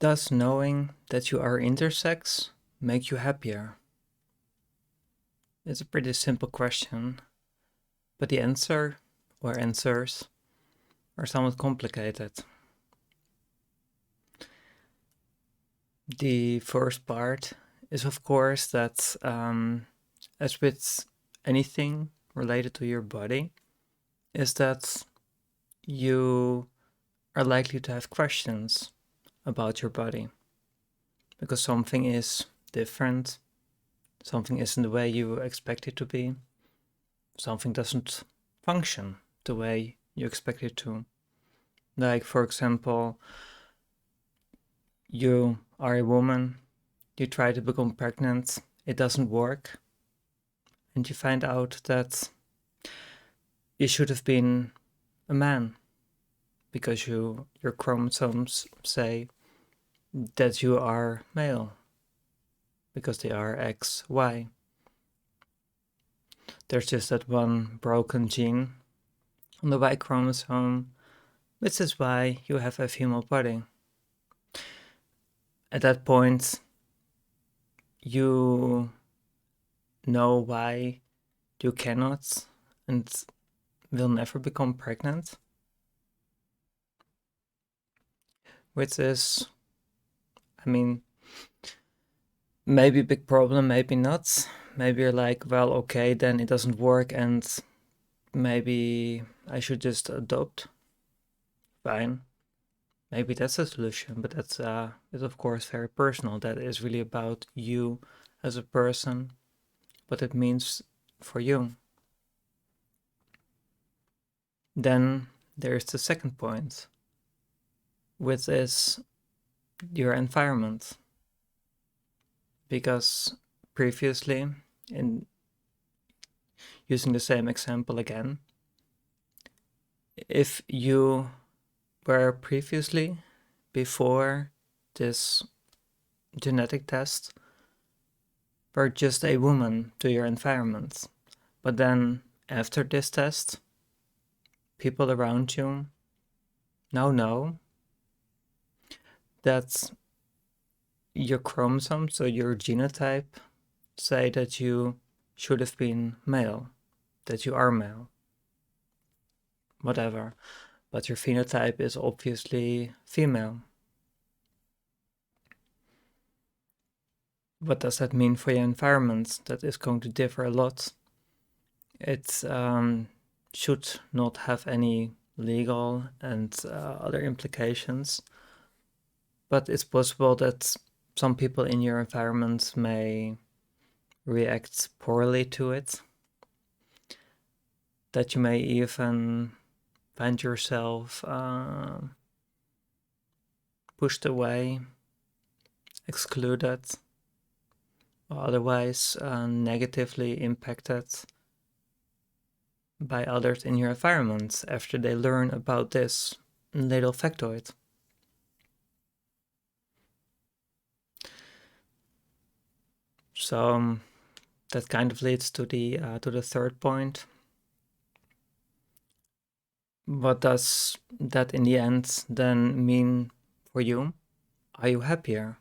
Does knowing that you are intersex make you happier? It's a pretty simple question, but the answer or answers are somewhat complicated. The first part is, of course, that as with anything related to your body, is that you are likely to have questions about your body because something is different, something isn't the way you expect it to be, something doesn't function the way you expect it to. Like, for example, you are a woman, you try to become pregnant, it doesn't work, and you find out that you should have been a man because your chromosomes say that you are male because they are XY. There's just that one broken gene on the Y chromosome, which is why you have a female body. At that point, you know why you cannot and will never become pregnant, which is, I mean, maybe a big problem, maybe not. Maybe you're like, well, okay, then it doesn't work and maybe I should just adopt. Fine. Maybe that's a solution, but that's is of course very personal. That is really about you as a person, what it means for you. Then there's the second point, which is your environment. Because previously, in using the same example again, if you were previously, before this genetic test, were just a woman to your environment, but then after this test, people around you now know that your chromosomes, so your genotype, say that you should have been male, that you are male, whatever, but your phenotype is obviously female. What does that mean for your environment? That is going to differ a lot. It should not have any legal and other implications, but it's possible that some people in your environment may react poorly to it, that you may even find yourself pushed away, excluded, or otherwise negatively impacted by others in your environment after they learn about this little factoid. So that kind of leads to the third point. What does that in the end then mean for you? Are you happier?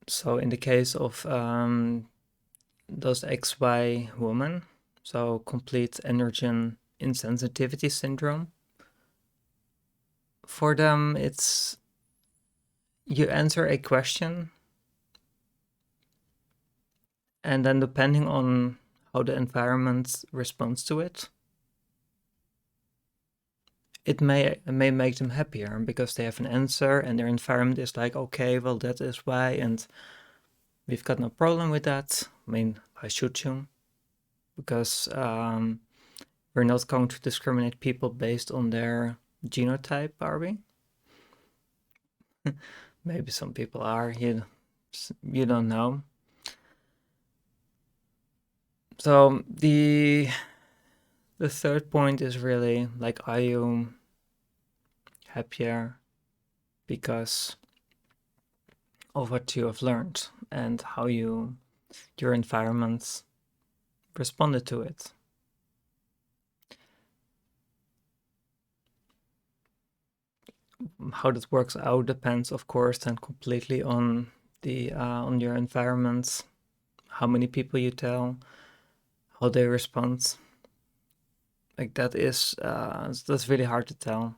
So in the case of those XY women, so complete androgen insensitivity syndrome, for them it's you answer a question and then depending on how the environment responds to it, it may make them happier because they have an answer and their environment is like, okay, well, that is why, and we've got no problem with that. I mean, why should you? Because we're not going to discriminate people based on their genotype, are we? Maybe some people are, you don't know. So the third point is really like, are you happier because of what you have learned and how your environment responded to it? how that works out depends, of course, then completely on the on your environment, how many people you tell, how they respond. Like that's really hard to tell.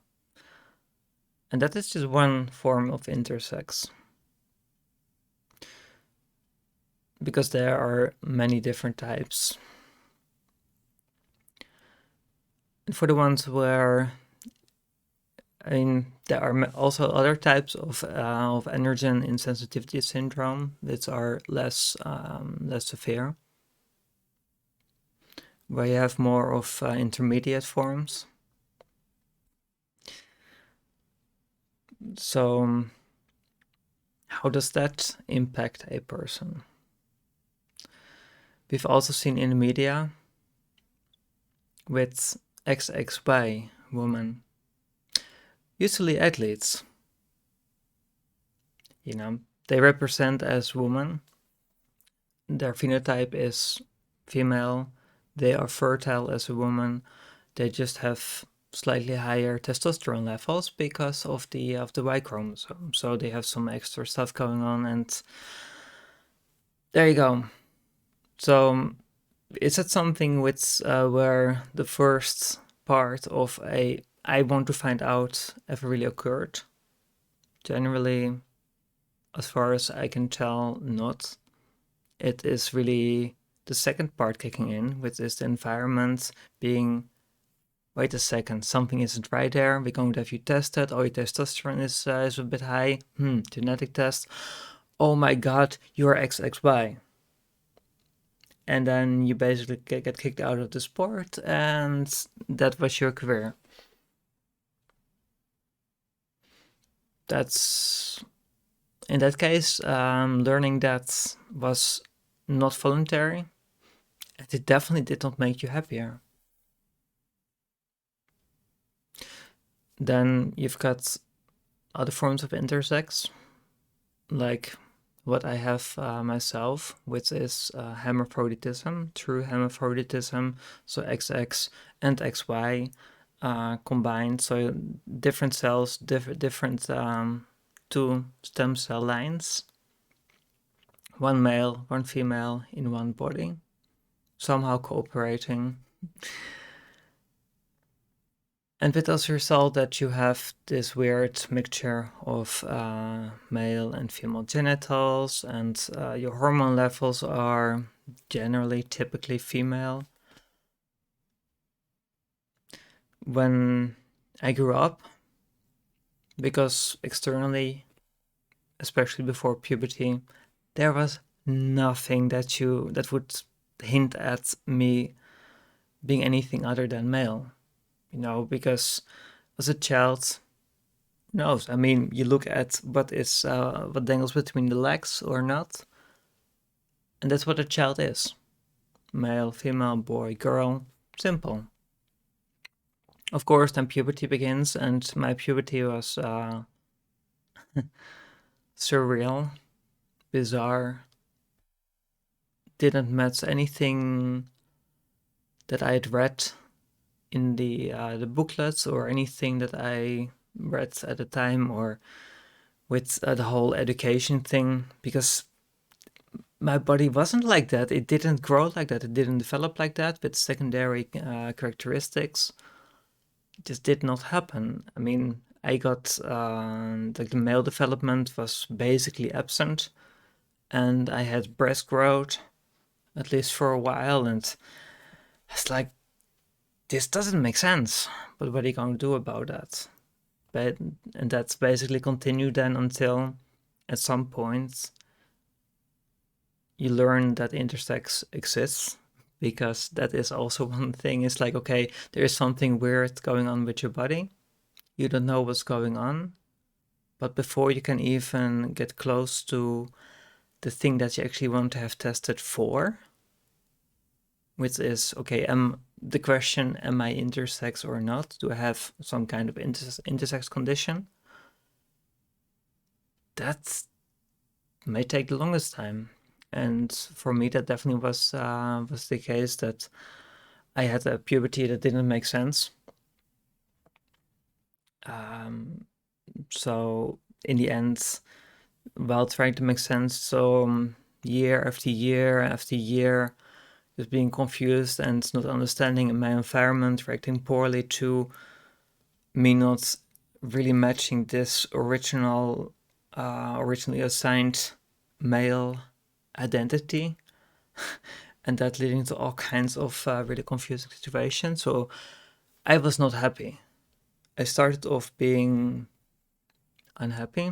And that is just one form of intersex. Because there are many different types. And for the ones where, I mean, there are also other types of androgen insensitivity syndrome that are less severe, where you have more of intermediate forms. So, how does that impact a person? We've also seen in the media with XXY women, usually athletes. You know, they represent as women. Their phenotype is female. They are fertile as a woman. They just have slightly higher testosterone levels because of the Y chromosome. So they have some extra stuff going on, and there you go. So is that something with where the first part of a I want to find out ever really occurred? Generally, as far as I can tell, not. It is really the second part kicking in, which is the environment being, wait a second, something isn't right there. We're going to have you tested. Oh, your testosterone is a bit high. Genetic test. Oh my God, you're XXY. And then you basically get kicked out of the sport, and that was your career. That's, in that case, learning that was not voluntary. It definitely did not make you happier. Then you've got other forms of intersex, like what I have myself, which is hermaphroditism, true hermaphroditism, so XX and XY combined, so different cells, different two stem cell lines, one male, one female in one body, somehow cooperating. And with as a result that you have this weird mixture of male and female genitals, and your hormone levels are generally typically female. When I grew up, because externally, especially before puberty, there was nothing that would hint at me being anything other than male. Because as a child, knows. I mean, you look at what dangles between the legs or not, and that's what a child is: male, female, boy, girl. Simple. Of course, then puberty begins, and my puberty was surreal, bizarre. Didn't match anything that I had read in the booklets or anything that I read at the time, or with the whole education thing, because my body wasn't like that. It didn't grow like that. It didn't develop like that with secondary characteristics. It just did not happen. I mean, I got the male development was basically absent, and I had breast growth at least for a while, and it's like, this doesn't make sense. But what are you going to do about that? And that's basically continued then until at some point you learn that intersex exists, because that is also one thing. It's like, okay, there is something weird going on with your body. You don't know what's going on. But before you can even get close to the thing that you actually want to have tested for, which is, okay, the question, am I intersex or not? Do I have some kind of intersex condition? That may take the longest time. And for me, that definitely was the case, that I had a puberty that didn't make sense. So in the end, while trying to make sense, so year after year after year, just being confused and not understanding my environment, reacting poorly to me not really matching this originally assigned male identity, and that leading to all kinds of really confusing situations. So I was not happy. I started off being unhappy,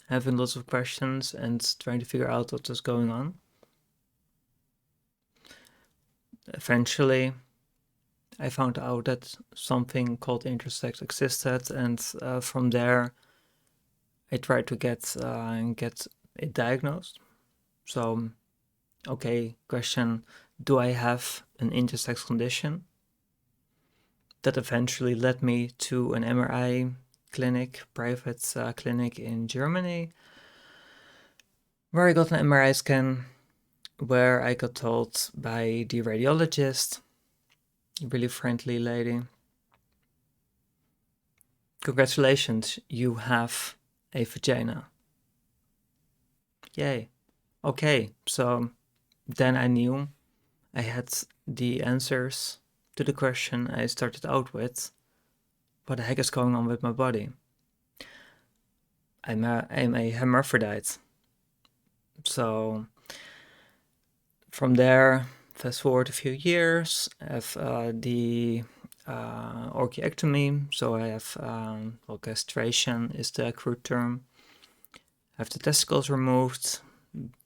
having lots of questions and trying to figure out what was going on. Eventually, I found out that something called intersex existed, and from there, I tried to get it diagnosed. So, okay, question: do I have an intersex condition? That eventually led me to an MRI clinic, private clinic in Germany, where I got an MRI scan, where I got told by the radiologist, really friendly lady, congratulations, you have a vagina. Yay. Okay, so then I knew I had the answers to the question I started out with. What the heck is going on with my body? I'm a hermaphrodite. So from there, fast forward a few years, I have the orchiectomy. So I have, well, castration is the crude term. I have the testicles removed,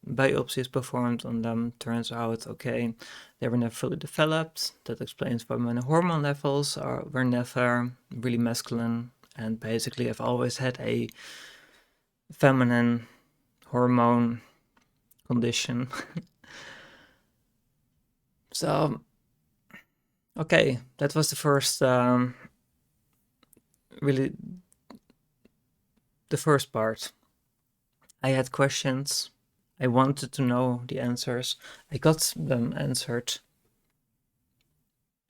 biopsies performed on them. Turns out, okay, they were never fully developed. That explains why my hormone levels were never really masculine. And basically, I've always had a feminine hormone condition. So, okay, that was the first, really, the first part. I had questions. I wanted to know the answers. I got them answered.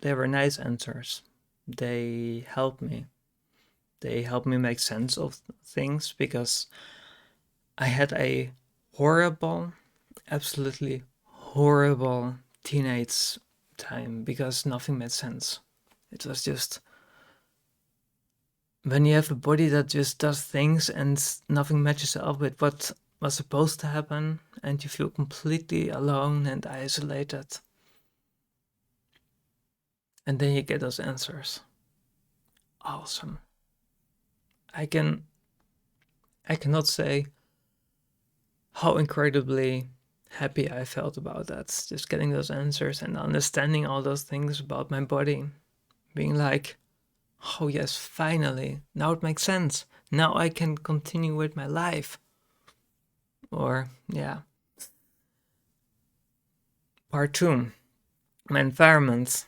They were nice answers. They helped me. They helped me make sense of things because I had a horrible, absolutely horrible teenage time because nothing made sense. It was just when you have a body that just does things and nothing matches up with what was supposed to happen, and you feel completely alone and isolated. And then you get those answers. Awesome. I cannot say how incredibly happy I felt about that. Just getting those answers and understanding all those things about my body. Being like, oh yes, finally, now it makes sense. Now I can continue with my life. Or, yeah. Part 2, my environment.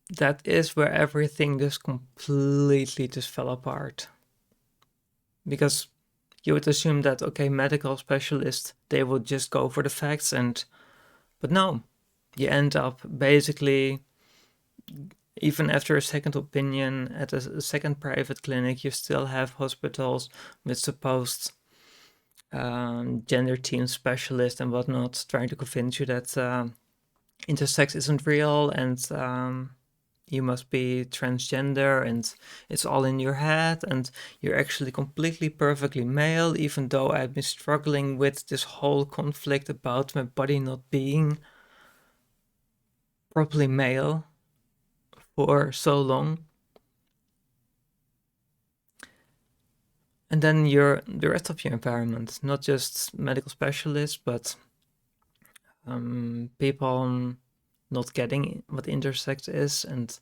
That is where everything just completely just fell apart. Because you would assume that, okay, medical specialists, they would just go for the facts, but no, you end up basically, even after a second opinion at a second private clinic, you still have hospitals with supposed gender team specialists and whatnot trying to convince you that intersex isn't real and you must be transgender and it's all in your head and you're actually completely perfectly male, even though I've been struggling with this whole conflict about my body not being properly male for so long. And then the rest of your environment, not just medical specialists, but people not getting what intersex is and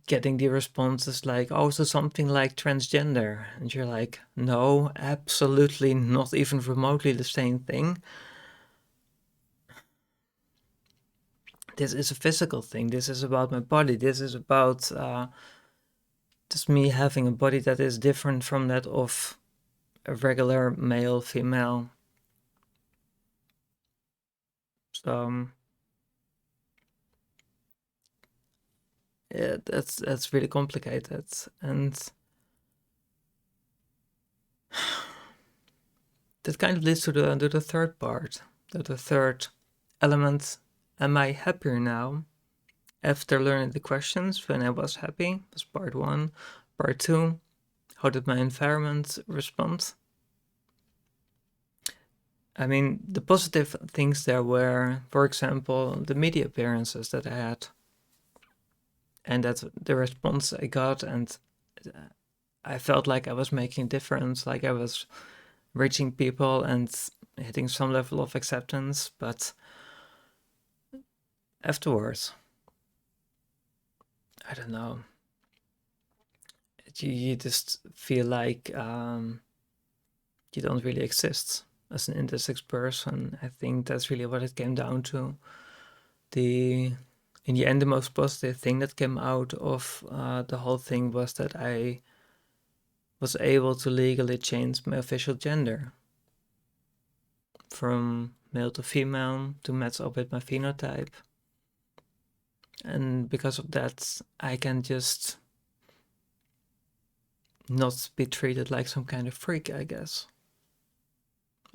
getting the responses like, oh, so something like transgender. And you're like, no, absolutely not even remotely the same thing. This is a physical thing. This is about my body. This is about just me having a body that is different from that of a regular male, female. So that's really complicated. And that kind of leads to the third part, the third element. Am I happier now after learning the questions when I was happy? That's part one. Part two, how did my environment respond? I mean, the positive things there were, for example, the media appearances that I had, and that the response I got, and I felt like I was making a difference, like I was reaching people and hitting some level of acceptance. But afterwards, I don't know, you just feel like you don't really exist as an intersex person. I think that's really what it came down to. In the end, the most positive thing that came out of the whole thing was that I was able to legally change my official gender from male to female to match up with my phenotype. And because of that, I can just not be treated like some kind of freak, I guess.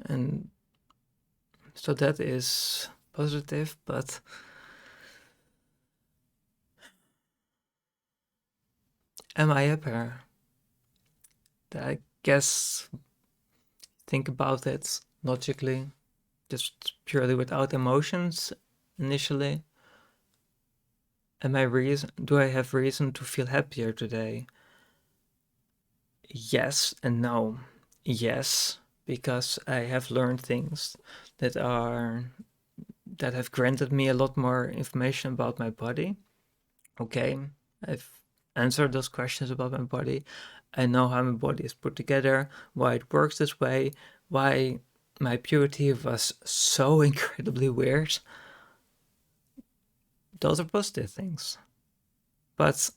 And so that is positive, but am I happier? I guess think about it logically, just purely without emotions initially. Do I have reason to feel happier today? Yes and no. Yes, because I have learned things that have granted me a lot more information about my body. Okay, I've answered those questions about my body. I know how my body is put together, why it works this way, why my puberty was so incredibly weird. Those are positive things. But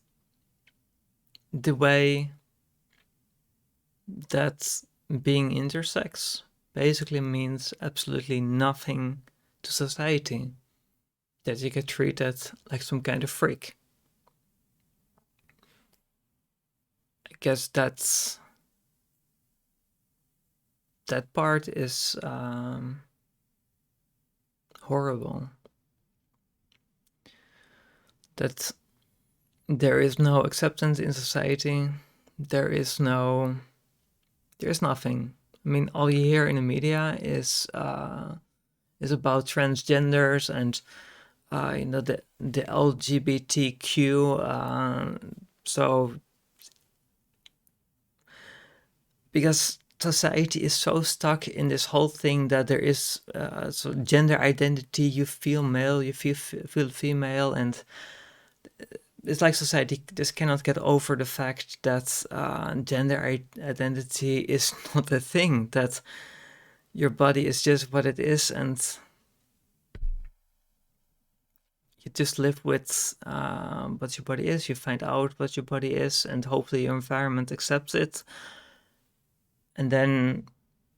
the way that being intersex basically means absolutely nothing to society, that you get treated like some kind of freak. I guess that part is horrible. That there is no acceptance in society. There's nothing. I mean, all you hear in the media is about transgenders and the LGBTQ. So because society is so stuck in this whole thing that there is so gender identity, you feel male, you feel female, and it's like society just cannot get over the fact that gender identity is not a thing, that your body is just what it is, and you just live with what your body is. You find out what your body is, and hopefully your environment accepts it, and then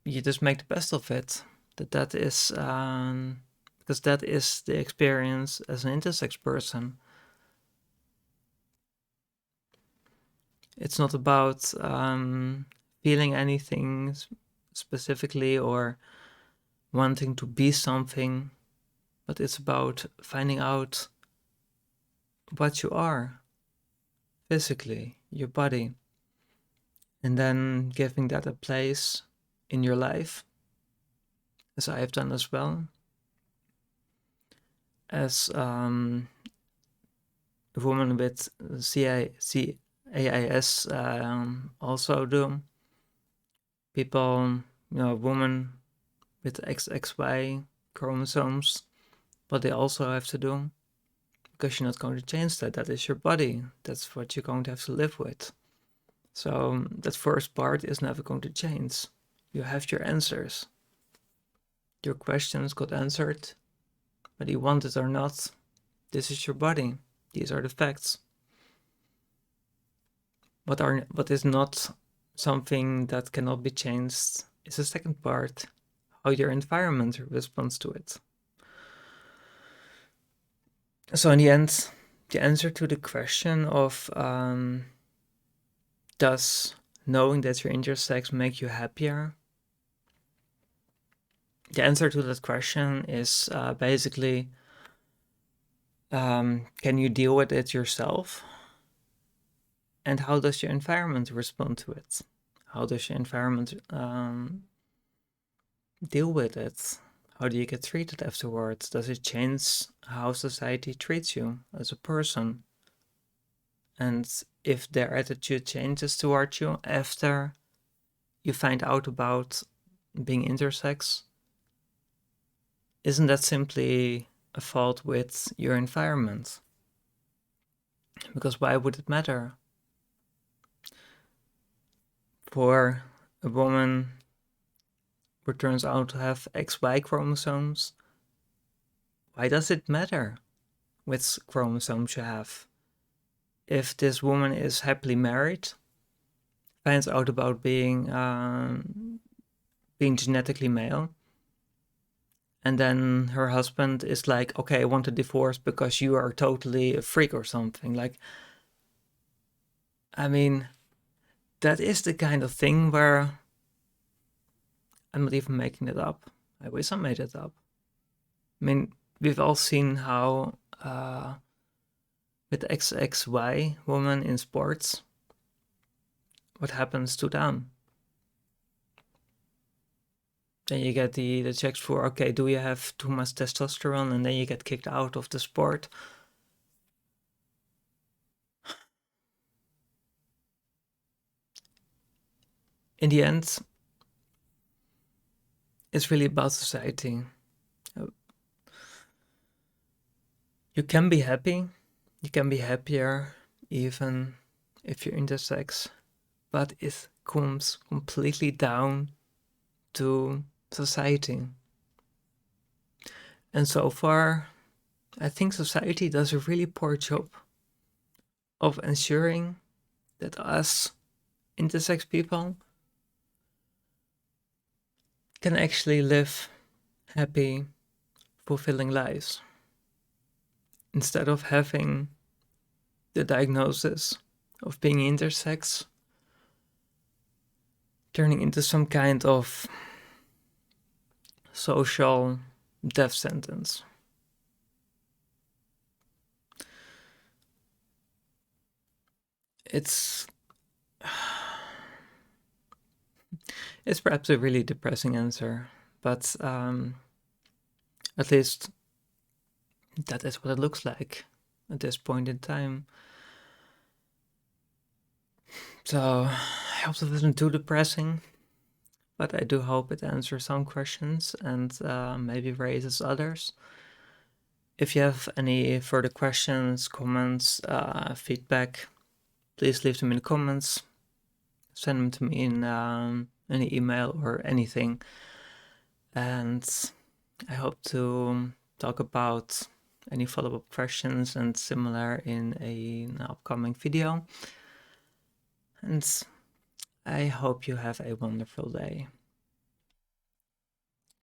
you just make the best of it. That is because that is the experience as an intersex person. It's not about feeling anything specifically or wanting to be something, but it's about finding out what you are physically, your body, and then giving that a place in your life, as I have done as well, as a woman with CAIS also do. People, women with XXY chromosomes, what they also have to do, because you're not going to change that. That is your body. That's what you're going to have to live with. So that first part is never going to change. You have your answers. Your questions got answered, whether you want it or not. This is your body. These are the facts. What is not something that cannot be changed is the second part, how your environment responds to it. So in the end, the answer to the question of does knowing that you're intersex make you happier? The answer to that question is basically, can you deal with it yourself? And how does your environment respond to it? How does your environment deal with it? How do you get treated afterwards? Does it change how society treats you as a person? And if their attitude changes towards you after you find out about being intersex, isn't that simply a fault with your environment? Because why would it matter? For a woman who turns out to have XY chromosomes, why does it matter which chromosomes you have? If this woman is happily married, finds out about being genetically male, and then her husband is like, okay, I want a divorce because you are totally a freak or something. Like, I mean, that is the kind of thing where I'm not even making it up. I wish I made it up. I mean, we've all seen how with XXY women in sports, what happens to them. Then you get the checks for, okay, do you have too much testosterone? And then you get kicked out of the sport. In the end, it's really about society. You can be happy. You can be happier even if you're intersex. But it comes completely down to society. And so far, I think society does a really poor job of ensuring that us intersex people can actually live happy, fulfilling lives. Instead of having the diagnosis of being intersex turning into some kind of social death sentence. It's perhaps a really depressing answer, but at least that is what it looks like at this point in time. So I hope it wasn't too depressing, but I do hope it answers some questions and maybe raises others. If you have any further questions, comments, feedback, please leave them in the comments. Send them to me in any email or anything. And I hope to talk about any follow-up questions and similar in an upcoming video. And I hope you have a wonderful day.